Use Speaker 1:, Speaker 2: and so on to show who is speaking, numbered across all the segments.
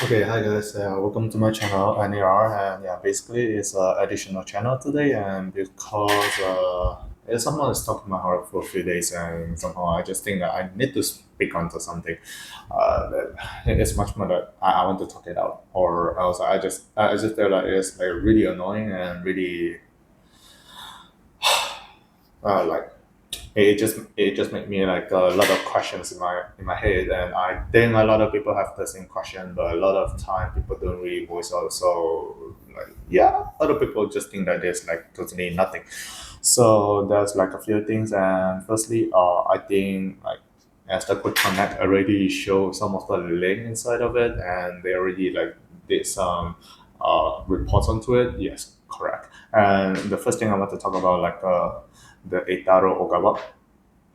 Speaker 1: Okay, hi guys. Welcome to my channel, NER, and yeah, basically it's an additional channel today, and because someone is talking my heart for a few days, and somehow I just think that I need to speak onto something. That it's much more that I want to talk it out, or else I just feel like it's like really annoying and really like it just made me like a lot of questions in my head, and I think a lot of people have the same question, but a lot of time people don't really voice out. So like yeah, other people just think that there's like totally nothing. So there's like a few things, and firstly, I think like as the Quick Connect already show some of the link inside of it, and they already like did some reports onto it. Yes, correct. And the first thing I want to talk about like the Eitaro Ogawa.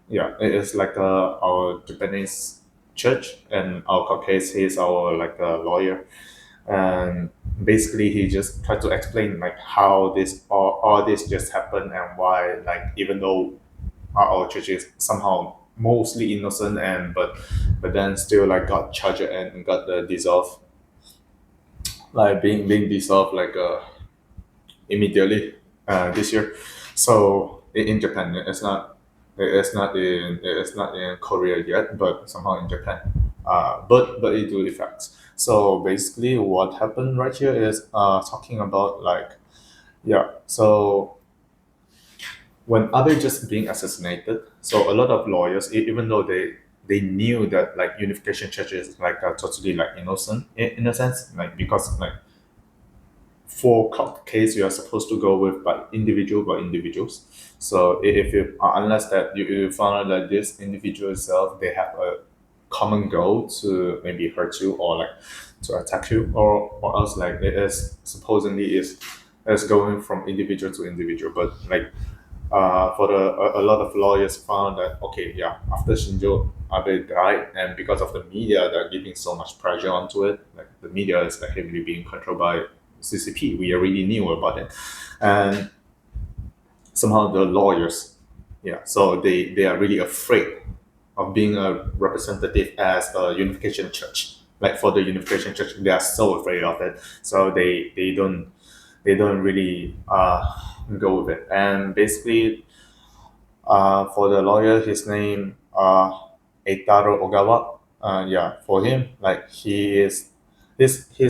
Speaker 1: Yeah, it is like our Japanese church, and our case he's our like a lawyer, and basically he just tried to explain like how this all this just happened, and why like even though our church is somehow mostly innocent, and but then still like got charged and got dissolved, like being dissolved like immediately this year. So in Japan, it's not in Korea yet, but somehow in Japan. But it do affects. So basically, what happened right here is talking about like yeah. So when Abe just being assassinated, so a lot of lawyers, even though they knew that like unification church is like totally like innocent in a sense, like because like for court case you are supposed to go with by individuals. So if you unless that you found out that this individual itself they have a common goal to maybe hurt you or like to attack you, or else like it is supposedly is going from individual to individual. But like for a lot of lawyers found that okay, yeah, after Shinzo Abe died, and because of the media they're giving so much pressure onto it, like the media is like heavily being controlled by CCP. We already knew about it, and somehow the lawyers, yeah, so they are really afraid of being a representative as a unification church. Like for the unification church, they are so afraid of it, so they don't really go with it. And basically, for the lawyer, his name Eitaro Ogawa. Yeah, for him, like he's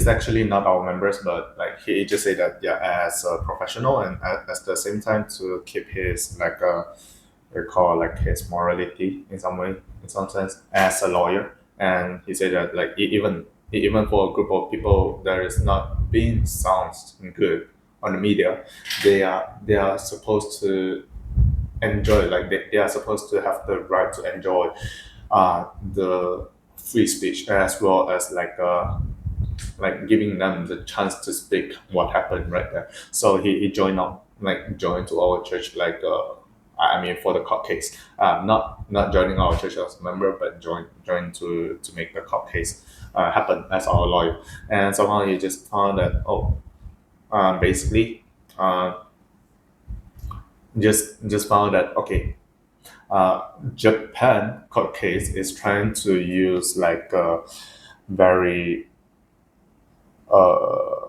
Speaker 1: actually not our members, but like he just said that yeah, as a professional and at the same time to keep his like we call like his morality in some way, in some sense, as a lawyer. And he said that like even for a group of people that is not being sounds good on the media, they are supposed to enjoy, like they are supposed to have the right to enjoy the free speech, as well as like giving them the chance to speak what happened right there. So he joined to our church like I mean for the court case, not joining our church as a member, but join to make the court case happen as our lawyer. And somehow he just found that basically uh, just found that okay, Japan court case is trying to use like a very uh,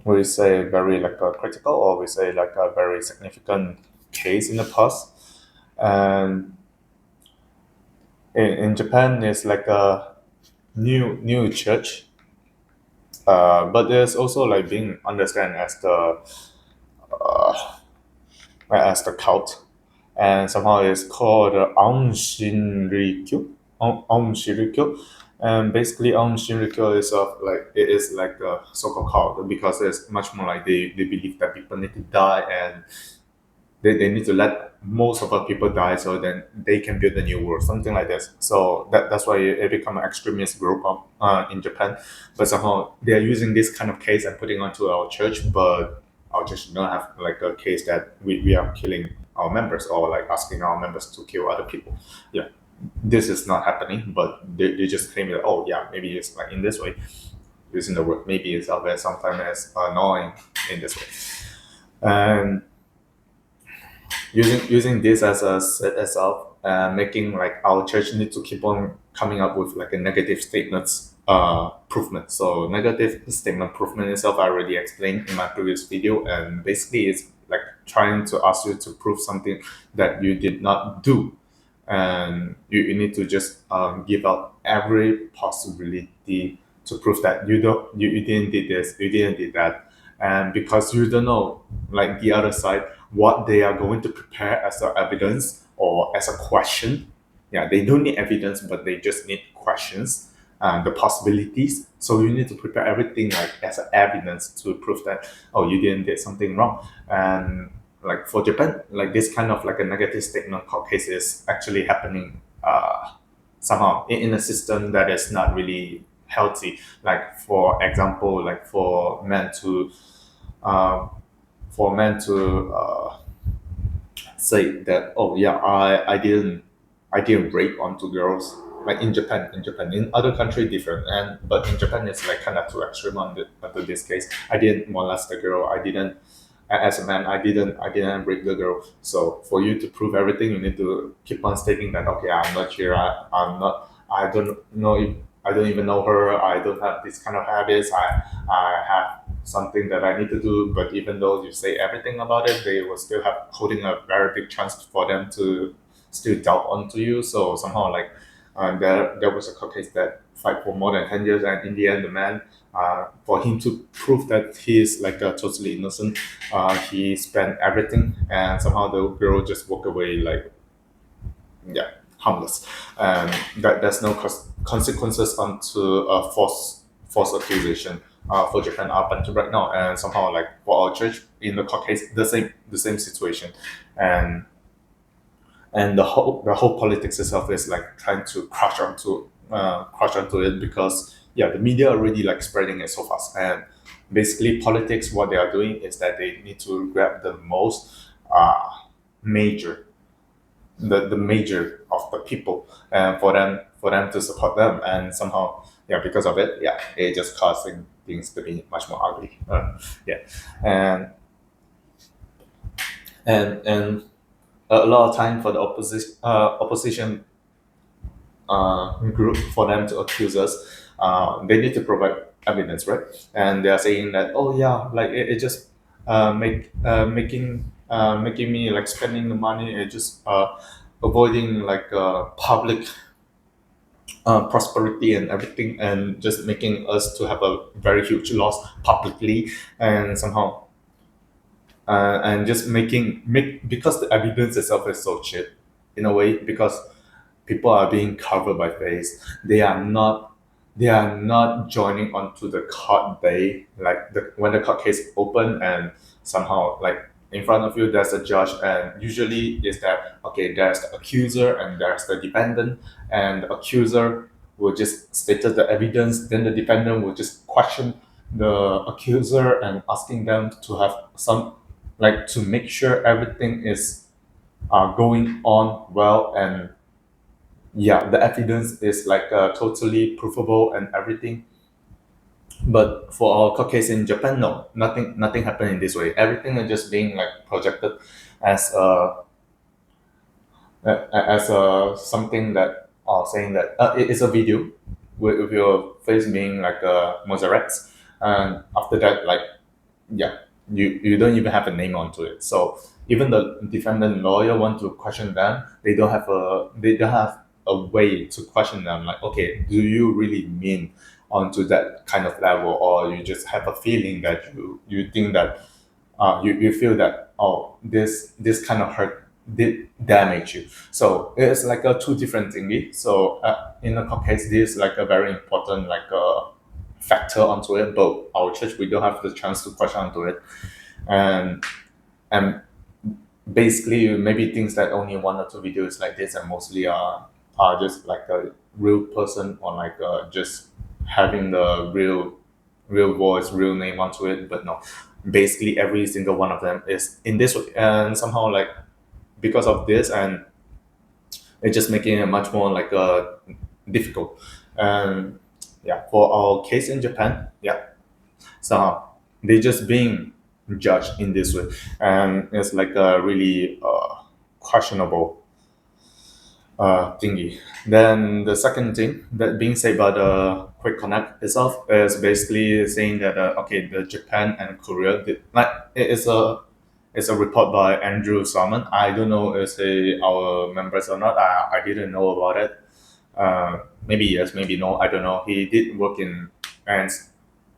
Speaker 1: we say very like a critical, or we say like a very significant case in the past. And in Japan, it's like a new church, but there's also like being understand as the cult, and somehow it's called Aum Shinrikyo. Aum Shinrikyo, and basically Aum Shinrikyo is of like it is like a so-called cult because it's much more like they believe that people need to die, and they need to let most of the people die so then they can build a new world, something like this. So that's why it become an extremist group in Japan. But somehow they are using this kind of case and putting onto our church, but our church don't have like a case that we are killing our members or like asking our members to kill other people. Yeah, this is not happening, but they just claim that oh yeah, maybe it's like in this way, using the word maybe it's always sometimes as annoying in this way. And using this as a set as up, making like our church need to keep on coming up with like a negative statements improvement. So negative statement improvement itself, I already explained in my previous video, and basically it's like trying to ask you to prove something that you did not do, and you need to just give out every possibility to prove that you didn't did this, you didn't did that, and because you don't know like the other side what they are going to prepare as a evidence or as a question. Yeah, they don't need evidence, but they just need questions and the possibilities. So you need to prepare everything like as a evidence to prove that, oh, you didn't did something wrong. And like for Japan, like this kind of like a negative statement court case is actually happening somehow in a system that is not really healthy. Like for example, like uh, for men to say that, oh yeah, I didn't rape onto girls, like in other country different, and but in Japan it's like kind of too extreme on this case. I didn't molest the girl, I didn't, as a man, I didn't rape the girl. So for you to prove everything, you need to keep on stating that, okay, I'm not here, I'm not, I don't know if, I don't even know her, I don't have this kind of habits, I have something that I need to do. But even though you say everything about it, they will still have holding a very big chance for them to still doubt onto you. So somehow like there was a court case that fight for more than 10 years, and in the end the man, for him to prove that he is like totally innocent, he spent everything, and somehow the girl just walk away like, yeah, harmless, and that there's no consequences onto a false accusation for Japan up until right now. And somehow like for our church in the court case, the same situation, and the whole politics itself is like trying to crush onto it, because yeah, the media already like spreading it so fast. And basically politics, what they are doing is that they need to grab the most uh, major the major of the people, and for them to support them. And somehow, yeah, because of it, yeah, it just causing things to be much more ugly. Yeah, and and a lot of time for the opposition group, for them to accuse us, they need to provide evidence, right? And they are saying that, oh yeah, like it just making me like spending the money, it just avoiding like public prosperity and everything, and just making us to have a very huge loss publicly. And somehow and just make because the evidence itself is so cheap in a way, because people are being covered by face. They are not joining onto the court day, like when the court case open, and somehow like in front of you there's a judge, and usually is that, okay, there's the accuser and there's the defendant, and the accuser will just state the evidence, then the defendant will just question the accuser and asking them to have some, like, to make sure everything is going on well. And yeah, the evidence is like totally provable and everything. But for our court case in Japan, no, nothing happened in this way. Everything is just being like projected as something that, saying that it is a video with your face being like a Mozzarella, and after that, like, yeah, you don't even have a name onto it. So even the defendant lawyer want to question them, they don't have a way to question them, like, okay, do you really mean onto that kind of level, or you just have a feeling that you think that you feel that, oh, this kind of hurt did damage you. So it's like a two different thingy. So in a court case, this is like a very important like factor onto it, but our church, we don't have the chance to question onto it. And and basically you maybe thinks that only one or two videos like this, and mostly are just like a real person, or like just having the real voice, real name onto it. But no, basically every single one of them is in this way. And somehow like because of this, and it's just making it much more like difficult. And yeah, for our case in Japan, yeah, so they just being judged in this way, and it's like a really questionable thingy. Then the second thing that being said by the Quick Connect itself is basically saying that okay, the Japan and Korea did, like it's a report by Andrew Salmon. I don't know if they our members or not. I didn't know about it. Maybe yes, maybe no. I don't know. He did work in and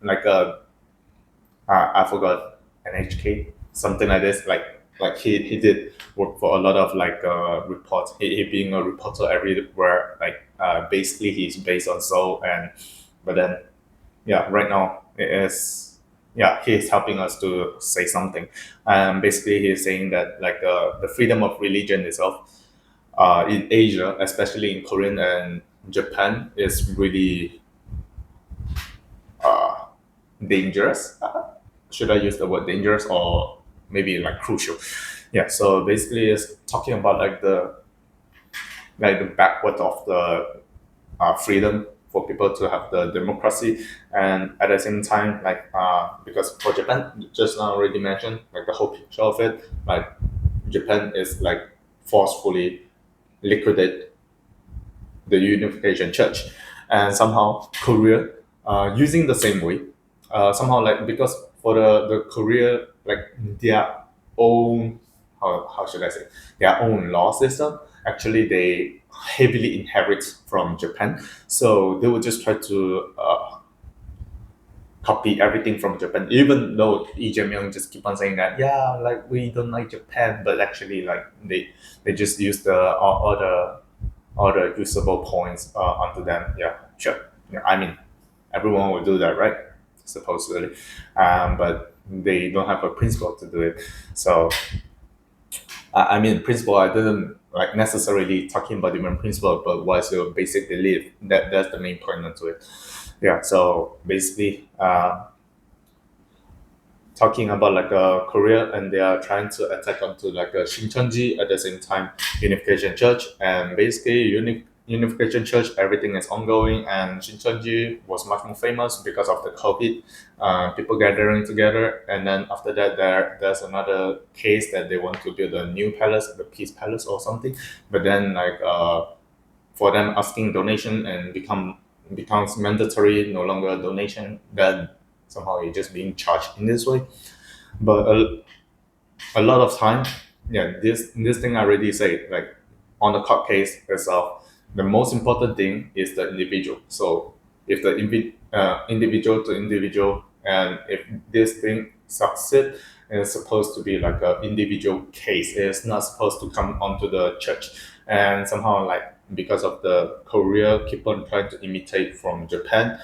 Speaker 1: like I forgot NHK something like this. Like he did work for a lot of like reports. He being a reporter everywhere. Like basically he's based on Seoul and but then yeah, right now it is yeah he's helping us to say something. Basically he's saying that like the freedom of religion itself in Asia, especially in Korean and Japan, is really uh, dangerous. Should I use the word dangerous or maybe like crucial? Yeah. So basically, it's talking about like the backward of the freedom for people to have the democracy, and at the same time, like because for Japan, just now already mentioned, like the whole picture of it, like Japan is like forcefully liquidate the Unification Church, and somehow Korea, using the same way, somehow like because for the Korea like their own how should I say their own law system actually they heavily inherit from Japan, so they would just try to copy everything from Japan, even though Lee Jae-myung just keep on saying that yeah like we don't like Japan, but actually like they just use the all the usable points onto them. Yeah, sure. Yeah, I mean, everyone will do that, right? Supposedly, but they don't have a principle to do it. So, I mean, principle. I didn't like necessarily talking about different principle, but what's your basic belief? That's the main point onto it. Yeah. So basically, talking about like Korea, and they are trying to attack onto like a Shincheonji at the same time Unification Church, and basically Unification Church everything is ongoing, and Shincheonji was much more famous because of the COVID, people gathering together, and then after that there's another case that they want to build a new palace, the Peace Palace or something, but then like for them asking donation and becomes mandatory, no longer a donation, then somehow you're just being charged in this way. But a lot of time, yeah, this thing I already said, like on the court case itself, the most important thing is the individual. So if the individual to individual, and if this thing succeed, it's supposed to be like an individual case. It's not supposed to come onto the church. And somehow like because of the Korea keep on trying to imitate from Japan,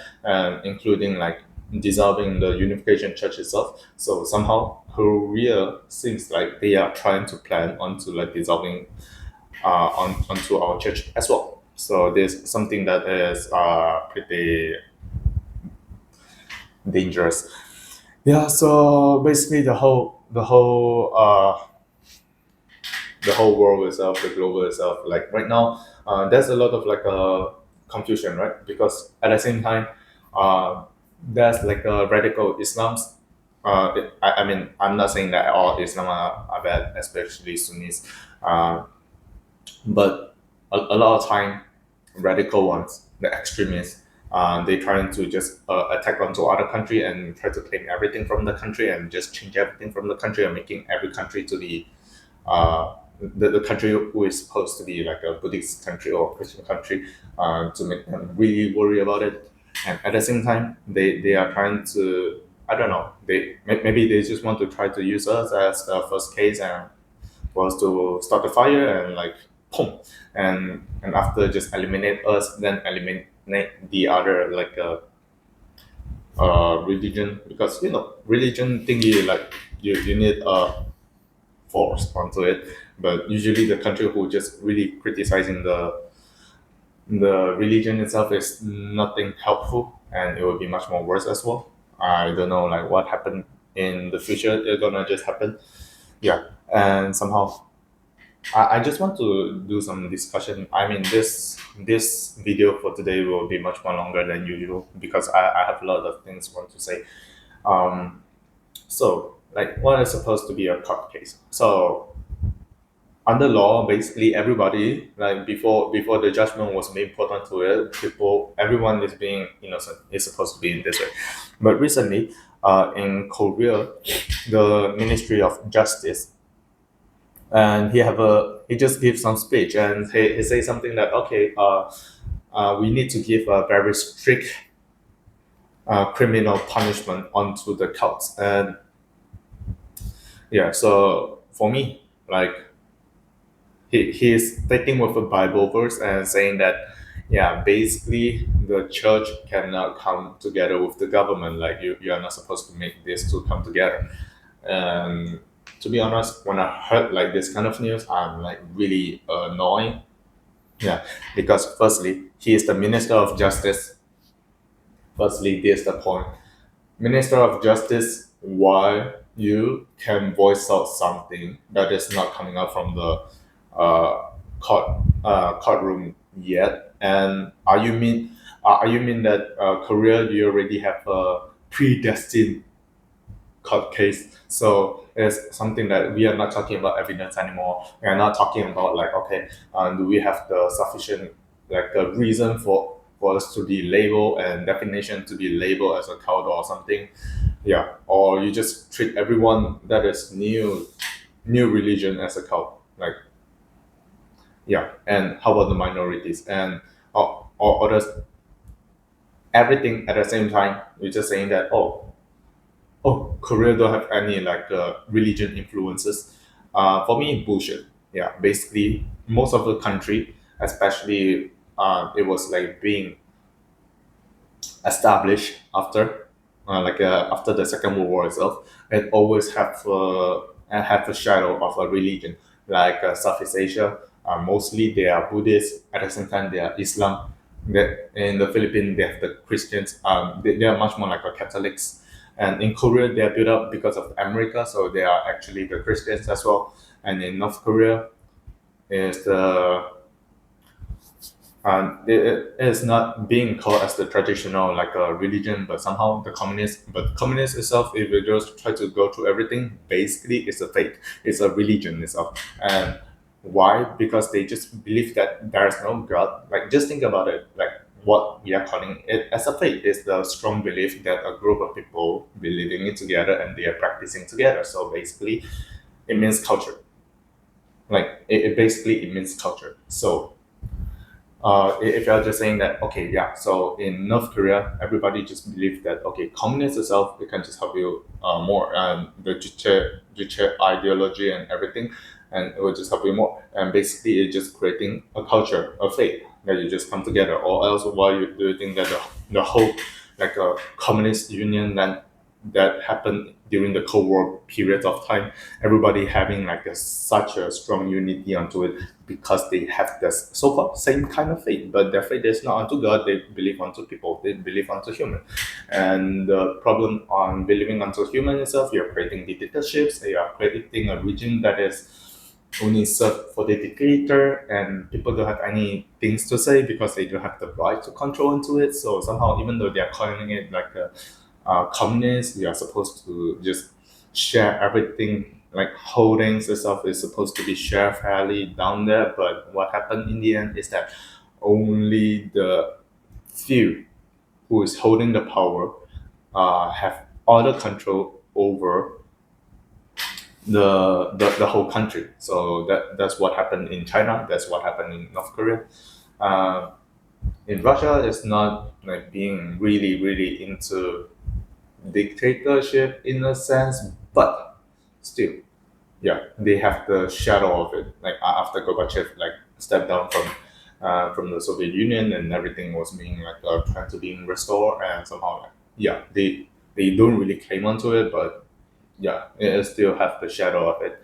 Speaker 1: including like dissolving the Unification Church itself. So somehow Korea seems like they are trying to plan onto like dissolving onto our church as well. So there's something that is pretty dangerous. Yeah. So basically, the whole world itself, the global itself, like right now, there's a lot of like confusion, right? Because at the same time, uh, there's like a radical Islam's. I mean, I'm not saying that all Islam are bad, especially Sunnis, but a lot of time, radical ones, the extremists, they trying to just attack onto other country and try to claim everything from the country and just change everything from the country and making every country to be the country who is supposed to be like a Buddhist country or Christian country, to make them really worry about it. And at the same time, they are trying to, I don't know, maybe they just want to try to use us as the first case and for us to start the fire and like boom, and after just eliminate us, then eliminate the other like religion, because you know religion thingy like you need a force onto it. But usually the country who just really criticizing the religion itself is nothing helpful, and it will be much more worse as well. I don't know like what happened in the future. It's gonna just happen. Yeah, and somehow I just want to do some discussion. I mean, this video for today will be much more longer than usual because I have a lot of things I want to say. Um, so, like, what is supposed to be a court case? So, under law, basically everybody, like before the judgment was made put onto it, people, everyone is being innocent. Is supposed to be in this way. But recently, in Korea, the Ministry of Justice, and he just gives some speech, and he say something that, okay, we need to give a very strict criminal punishment onto the cults. And yeah, so for me, like, he's taking with a Bible verse and saying that, yeah, basically the church cannot come together with the government. Like, you are not supposed to make these two come together. And to be honest, when I heard like this kind of news, I'm like really annoyed. Yeah, because firstly, he is the Minister of Justice. Firstly, this the point. Minister of Justice, why you can voice out something that is not coming out from the courtroom yet? And are you mean that Korea, you already have a predestined court case? So it's something that we are not talking about evidence anymore. We are not talking about like, okay, do we have the sufficient like a reason for us to be labeled and definition to be labeled as a cult or something? Yeah, or you just treat everyone that is new religion as a cult. Like, yeah, and how about the minorities and or others, everything at the same time? You're just saying that, oh, Korea don't have any like religion influences. For me, bullshit. Yeah, basically most of the country, especially it was like being established after after the Second World War itself, it always have a shadow of a religion. Like Southeast Asia, mostly they are Buddhists. At the same time, they are Islam. In the Philippines, they have the Christians. They are much more like a Catholics. And in Korea, they are built up because of America, so they are actually the Christians as well. And in North Korea, is the it is not being called as the traditional like a religion, but somehow but communist itself, if you just try to go through everything, basically it's a faith, it's a religion itself. And why? Because they just believe that there is no God. Like, just think about it, like what we are calling it as a faith is the strong belief that a group of people believing it together and they are practicing together. So basically it means culture. Like it basically it means culture. So if you're just saying that, okay, yeah, so in North Korea, everybody just believes that, okay, communist itself, it can just help you more, and the Juche ideology and everything, and it will just help you more. And basically, it's just creating a culture, a faith that you just come together. Or else, why do you think that the whole like a communist union that happened during the Cold War period of time, everybody having like such a strong unity onto it because they have this so-called same kind of faith, but their faith is not unto God. They believe unto people. They believe unto human. And the problem on believing unto human itself, you're creating dictatorships. You are creating a region that is only served for the dictator, and people don't have any things to say because they don't have the right to control into it. So somehow, even though they are calling it like a communists, we are supposed to just share everything. Like holdings itself is supposed to be shared fairly down there, but what happened in the end is that only the few who is holding the power have all the control over the whole country. So that's what happened in China. That's what happened in North Korea. Uh, in Russia, it's not like being really into dictatorship in a sense, but still, yeah, they have the shadow of it. Like after Gorbachev like stepped down from the Soviet Union and everything was being like trying to being restored, and somehow like, yeah, they don't really claim onto it, but yeah, it still have the shadow of it.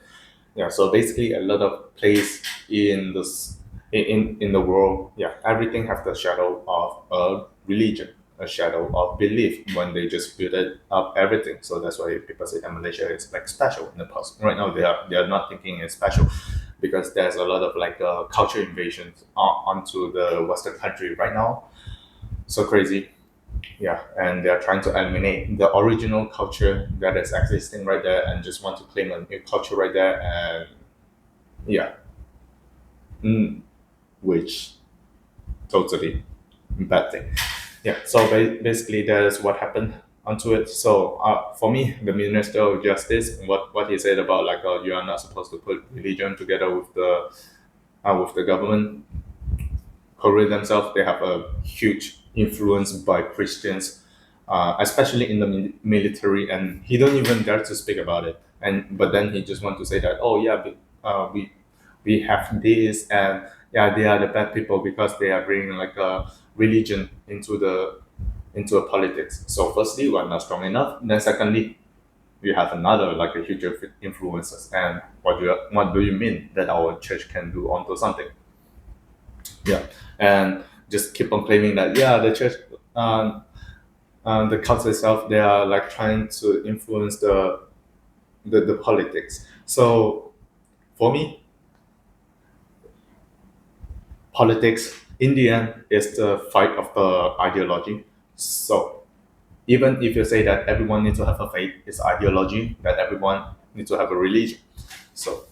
Speaker 1: Yeah, so basically a lot of place in this in the world, yeah, everything have the shadow of a religion, a shadow of belief when they just build it up everything. So that's why people say that Malaysia is like special in the past. Right now they are not thinking it's special because there's a lot of like culture invasions onto the Western country right now. So crazy. Yeah, and they're trying to eliminate the original culture that is existing right there and just want to claim a new culture right there. And yeah, mm, which totally bad thing. Yeah. So basically, that's what happened onto it. So for me, the Minister of Justice, what he said about like you are not supposed to put religion together with the government. Korea themselves, they have a huge influence by Christians, especially in the military, and he don't even dare to speak about it. And but then he just want to say that, oh yeah, we have this, and yeah, they are the bad people because they are bringing like a religion into a politics. So firstly, we are not strong enough. Then secondly, you have another like a huge influences. And what do you mean that our church can do onto something? Yeah, and just keep on claiming that yeah, the church, the cult itself, they are like trying to influence the politics. So for me, politics in the end is the fight of the ideology. So even if you say that everyone needs to have a faith, it's ideology that everyone needs to have a religion. So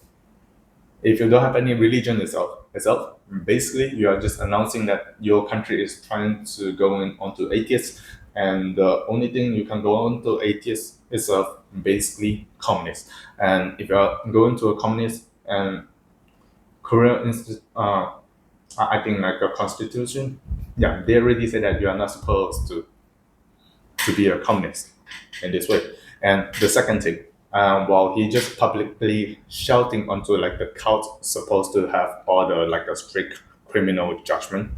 Speaker 1: if you don't have any religion itself, basically you are just announcing that your country is trying to go in onto atheist, and the only thing you can go on to atheist is basically communist. And if you are going to a communist and Korean I think like a constitution, yeah, they already say that you are not supposed to be a communist in this way. And the second thing, while he just publicly shouting onto like the cult supposed to have all the like a strict criminal judgment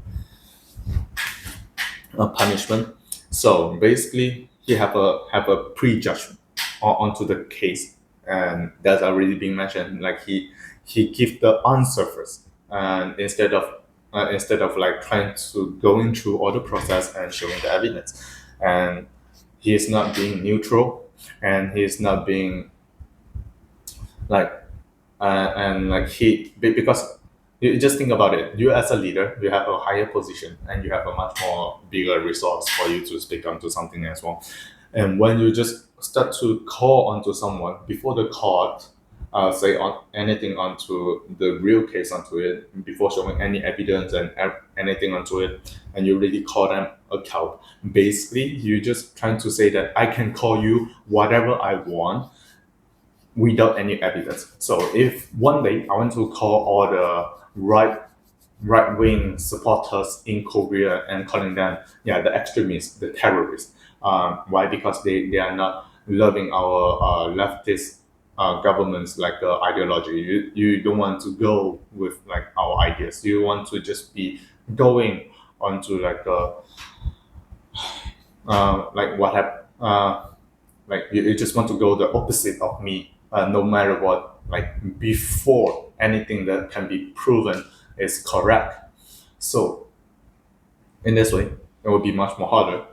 Speaker 1: punishment. So basically, he have a prejudgment onto the case, and that's already been mentioned. Like he give the answer first, and instead of like trying to going through all the process and showing the evidence, and he is not being neutral, and he is not being like and like because you just think about it. You as a leader, you have a higher position and you have a much more bigger resource for you to speak onto something as well. And when you just start to call onto someone before the court say on anything onto the real case onto it, before showing any evidence and anything onto it, and you really call them a coward, basically you just trying to say that I can call you whatever I want without any evidence. So if one day I want to call all the right wing supporters in Korea and calling them yeah the extremists, the terrorists. Why? Because they are not loving our leftist governments like ideology. You don't want to go with like our ideas. You want to just be going onto like what have like you just want to go the opposite of me, no matter what, like before anything that can be proven is correct. So in this way, it will be much more harder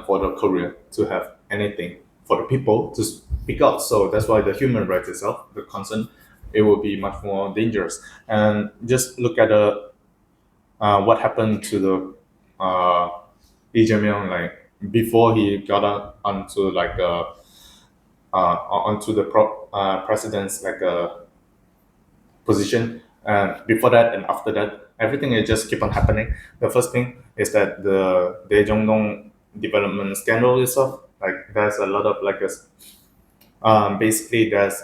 Speaker 1: for the Korea to have anything for the people to speak out. So that's why the human rights itself, the concern, it will be much more dangerous. And just look at the what happened to the Lee Jae-myung, like before he got onto like onto the president's like position. And before that and after that, everything is just keep on happening. The first thing is that the Daejeongdong development scandal itself, like there's a lot of like a, basically there's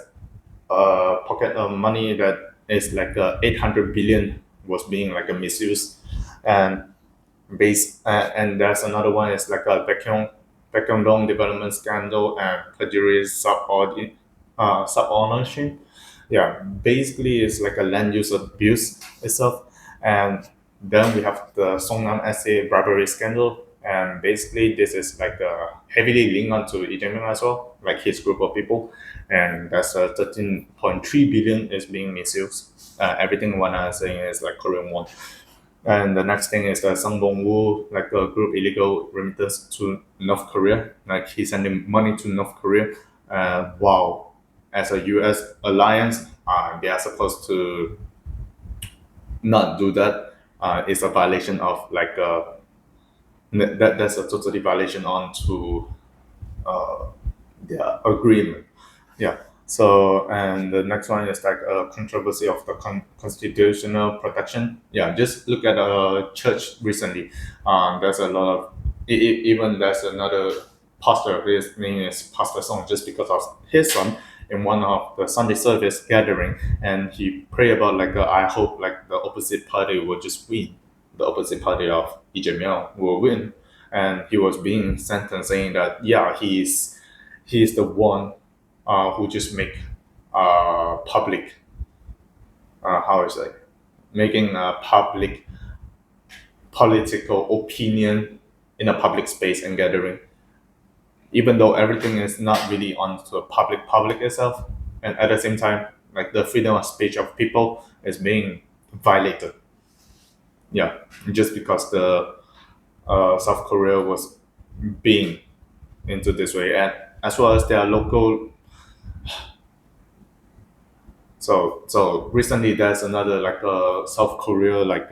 Speaker 1: a pocket of money that is like 800 billion was being like a misuse, and and there's another one is like a Baekhyun development scandal and plagiarism sub ownership. Yeah, basically it's like a land use abuse itself. And then we have the Songnam essay bribery scandal, and basically this is like heavily linked onto Lee Jae-myung as well, like his group of people, and that's 13.3 billion is being misused. Everything one I'm saying is like Korean won. And the next thing is the Sang Dong-woo, like a group illegal remittance to North Korea. Like he's sending money to North Korea. Wow, as a U.S. alliance, they are supposed to not do that. It's a violation of like that's a totally violation on to their agreement. Yeah. So, and the next one is like a controversy of the constitutional protection. Yeah, just look at a church recently. There's a lot of even there's another pastor. His name is Pastor Song, just because of his son in one of the Sunday service gathering, and he pray about like I hope like the opposite party will just win. The opposite party of Lee Jae-myung will win, and he was being sentenced saying that yeah he's the one who just make public how is it making a public political opinion in a public space and gathering, even though everything is not really onto a public itself, and at the same time, like the freedom of speech of people is being violated. Yeah, just because the South Korea was being into this way, and as well as their local. So recently, there's another like South Korea like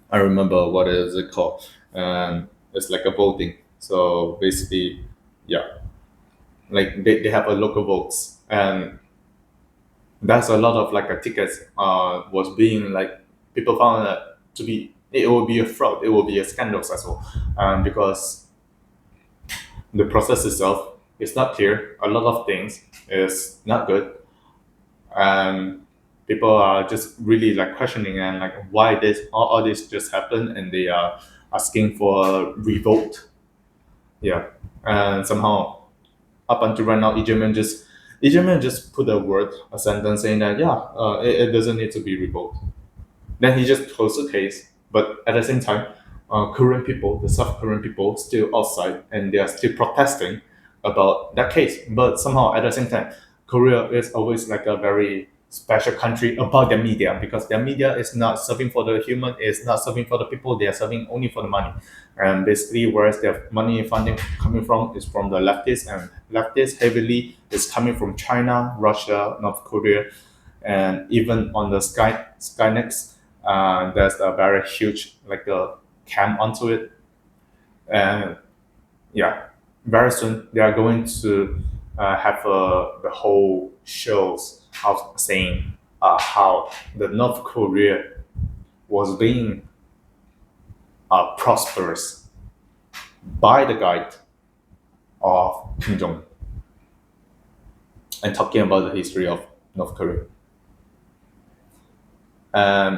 Speaker 1: I remember what is it called, and it's like a voting. So basically, yeah, like they have a local votes, and that's a lot of like a tickets was being like people found that to be it will be a fraud, it will be a scandal as well, because the process itself is not clear. A lot of things is not good, and people are just really like questioning and like why this all this just happened, and they are asking for a revolt. Yeah, and somehow up until right now, Ijeman just put a sentence saying that yeah, it doesn't need to be revoked. Then he just closed the case. But at the same time, Korean people, the South Korean people, still outside and they are still protesting about that case. But somehow at the same time, Korea is always like a very special country about their media, because their media is not serving for the human, is not serving for the people, they are serving only for the money. And basically, whereas their money funding coming from is from the leftists, and leftists heavily is coming from China, Russia, North Korea, and even on the Skynex, there's a very huge like a cam onto it, and yeah, very soon they are going to have the whole shows of saying how the North Korea was being prosperous by the guide of Kim Jong, and talking about the history of North Korea.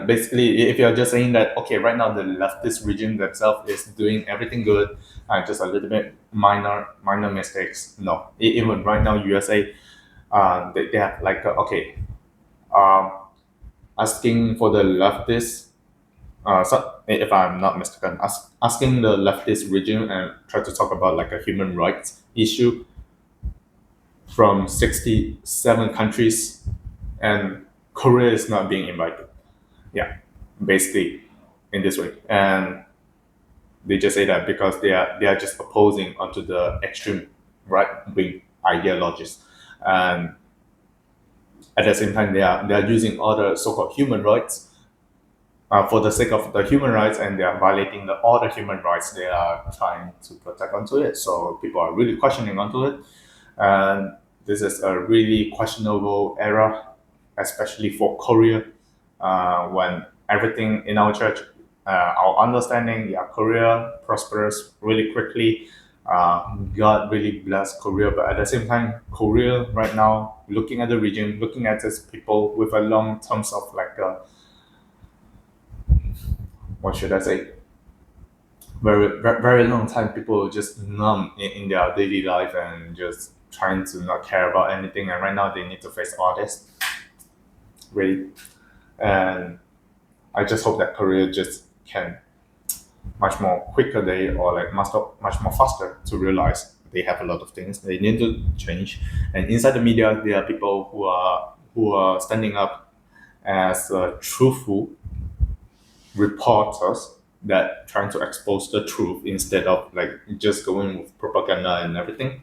Speaker 1: Basically, if you're just saying that, okay, right now the leftist regime themselves is doing everything good, just a little bit minor mistakes. No, even right now USA, they have like okay, um, asking for the leftist. So if I'm not mistaken, asking the leftist regime and try to talk about like a human rights issue from 67 countries, and Korea is not being invited. Yeah, basically in this way, and they just say that because they are just opposing onto the extreme right wing ideologies, and at the same time they are using all the so-called human rights for the sake of the human rights, and they are violating all the human rights they are trying to protect onto it. So people are really questioning onto it, and this is a really questionable era, especially for Korea, when everything in our church, our understanding, yeah, Korea prospers really quickly. God really blessed Korea, but at the same time, Korea right now, looking at the region, looking at its people with a long terms of like what should I say, very long time, people just numb in their daily life and just trying to not care about anything, and right now they need to face all this really, and I just hope that Korea just can much more quicker day, or like much more faster to realize they have a lot of things they need to change. And inside the media, there are people who are standing up as truthful reporters that trying to expose the truth instead of like just going with propaganda and everything.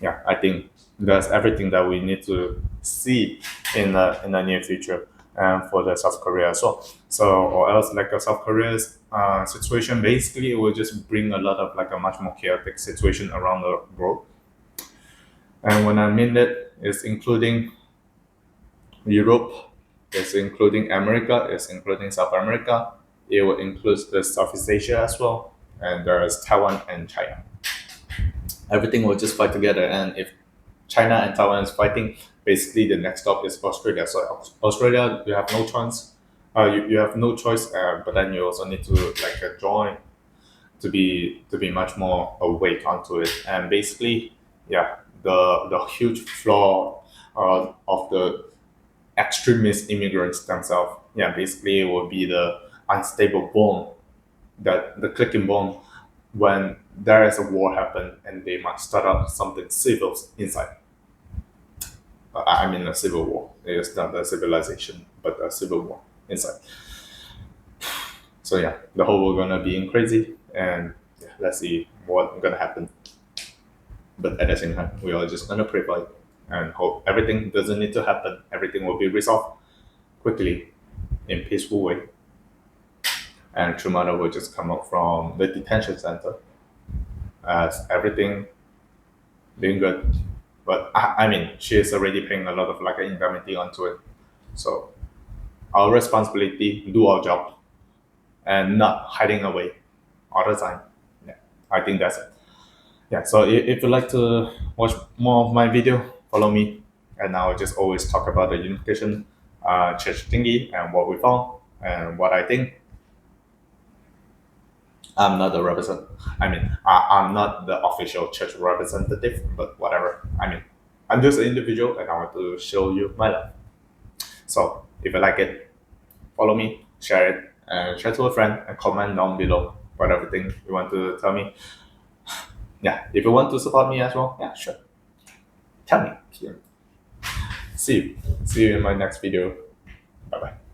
Speaker 1: Yeah, I think that's everything that we need to see in the near future, for the South Korea as well. So, or else like a South Korea's situation, basically it will just bring a lot of like a much more chaotic situation around the world. And when I mean that, It's including Europe, it's including America, it's including South America. It will include the Southeast Asia as well, and there's Taiwan and China. Everything will just fight together, and if China and Taiwan is fighting, basically the next stop is Australia. So Australia, you have no chance. You have no choice, but then you also need to like join to be much more awake onto it. And basically, yeah, the huge flaw of the extremist immigrants themselves, yeah, basically it will be the unstable bomb, that the clicking bomb when there is a war happen and they might start up something civil inside. I mean a civil war. It's not a civilization, but a civil war inside. So yeah, the whole world gonna be in crazy, and yeah, let's see what gonna happen. But at the same time, we are just gonna pray for it and hope everything doesn't need to happen. Everything will be resolved quickly in peaceful way, and Trumana will just come out from the detention center as everything being good. But I mean, she is already paying a lot of like indemnity onto it. So our responsibility, do our job, and not hiding away all the time. Yeah, I think that's it. Yeah. So if you'd like to watch more of my video, follow me, and I'll just always talk about the unification church thingy and what we found and what I think. I'm not the represent. I mean, I'm not the official church representative, but whatever. I mean, I'm just an individual, and I want to show you my life. So if you like it, follow me, share it, and share to a friend, and comment down below what everything you want to tell me. Yeah, if you want to support me as well, yeah, sure. Tell me. See you. See you in my next video. Bye bye.